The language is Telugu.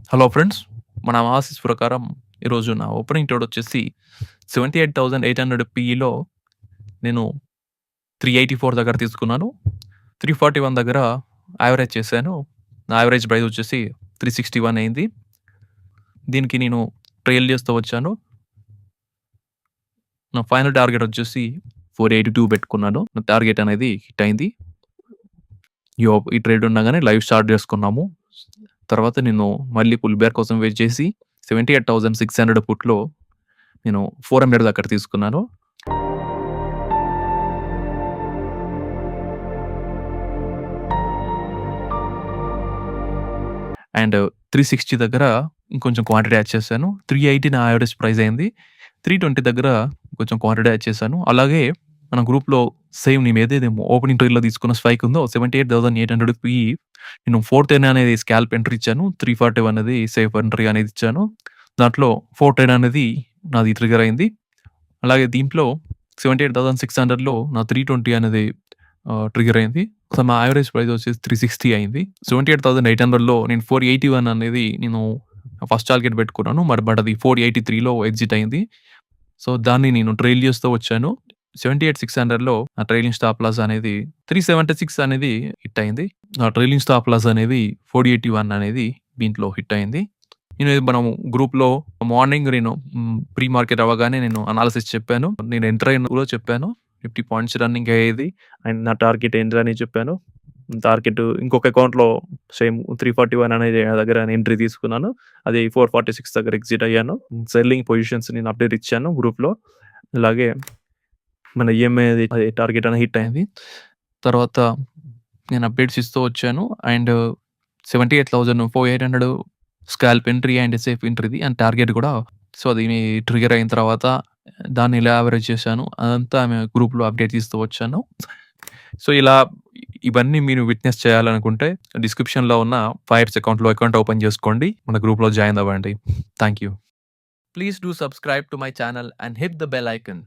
Hello friends. మన అనాలిసిస్ ప్రకారం ఈరోజు నా ఓపెనింగ్ ట్రేడ్ వచ్చేసి 78,800 పీఈలో నేను 384 దగ్గర తీసుకున్నాను. 341 దగ్గర యావరేజ్ చేశాను. నా యావరేజ్ ప్రైస్ వచ్చేసి 361 అయింది. దీనికి నేను ట్రైల్ చేస్తూ వచ్చాను. నా ఫైనల్ టార్గెట్ వచ్చేసి 482 పెట్టుకున్నాను. నా టార్గెట్ అనేది హిట్ అయింది. ఈ ట్రేడ్ ఉండగానే లైవ్ స్టార్ట్ చేసుకున్నాము. తర్వాత నేను మళ్ళీ పుల్ బ్యాక్ కోసం వెయిట్ చేసి 78,600 పుట్లో నేను 400 దగ్గర తీసుకున్నాను. అండ్ 360 దగ్గర ఇంకొంచెం క్వాంటిటీ యాడ్ చేశాను. 380 నా యావరేజ్ ప్రైస్ అయింది. 320 దగ్గర కొంచెం క్వాంటిటీ యాడ్ చేశాను. అలాగే మన గ్రూప్లో సేమ్ నేను ఏదైతే ఓపెనింగ్ ట్రేడ్లో తీసుకున్న స్పైక్ ఉందో 78,800 నేను 4th అనేది స్కాల్ప్ ఎంట్రీ ఇచ్చాను. 341 అనేది సేఫ్ ఎంట్రీ అనేది ఇచ్చాను. దాంట్లో 410 అనేది నాది ట్రిగర్ అయింది. అలాగే దీంట్లో 78,600లో నా 320 అనేది ట్రిగర్ అయింది. సో నా యావరేజ్ ప్రైస్ వచ్చేసి 360 అయింది. 78,800లో నేను 481 అనేది నేను ఫస్ట్ టార్గెట్ పెట్టుకున్నాను. బట్ అది 483లో ఎగ్జిట్ అయింది. సో దాన్ని నేను ట్రైల్ చేస్తూ వచ్చాను. 78,600లో నా ట్రైలింగ్ స్టాప్ లాస్ అనేది 376 అనేది హిట్ అయింది. నా ట్రైలింగ్ స్టాప్ లాస్ అనేది 481 అనేది దీంట్లో హిట్ అయింది. మనం గ్రూప్లో మార్నింగ్ నేను ప్రీ మార్కెట్ అవ్వగానే నేను అనాలిసిస్ చెప్పాను. నేను ఎంటర్ అయిన కూడా చెప్పాను. 50 పాయింట్స్ రన్నింగ్ అయ్యేది అండ్ నా టార్గెట్ ఏంటి అని చెప్పాను. టార్గెట్ ఇంకొక అకౌంట్లో సేమ్ 341 అనేది దగ్గర ఎంట్రీ తీసుకున్నాను. అది 446 దగ్గర ఎగ్జిట్ అయ్యాను. సెల్లింగ్ పొజిషన్స్ నేను అప్డేట్ ఇచ్చాను గ్రూప్లో. అలాగే మన ఈఎంఐ అది టార్గెట్ అనేది హిట్ అయింది. తర్వాత నేను అప్డేట్స్ ఇస్తూ వచ్చాను. And 78,800 scalp entry and safe ఎంట్రీది అండ్ టార్గెట్ కూడా. సో అది ట్రిగర్ అయిన తర్వాత దాన్ని ఇలా యావరేజ్ చేశాను. అదంతా గ్రూప్లో అప్డేట్ ఇస్తూ వచ్చాను. సో ఇవన్నీ మీరు విట్నెస్ చేయాలనుకుంటే డిస్క్రిప్షన్లో ఉన్న ఫైర్స్ అకౌంట్ ఓపెన్ చేసుకోండి. మన గ్రూప్లో జాయిన్ అవ్వండి. Thank you. Please do subscribe to my channel and hit the bell icon.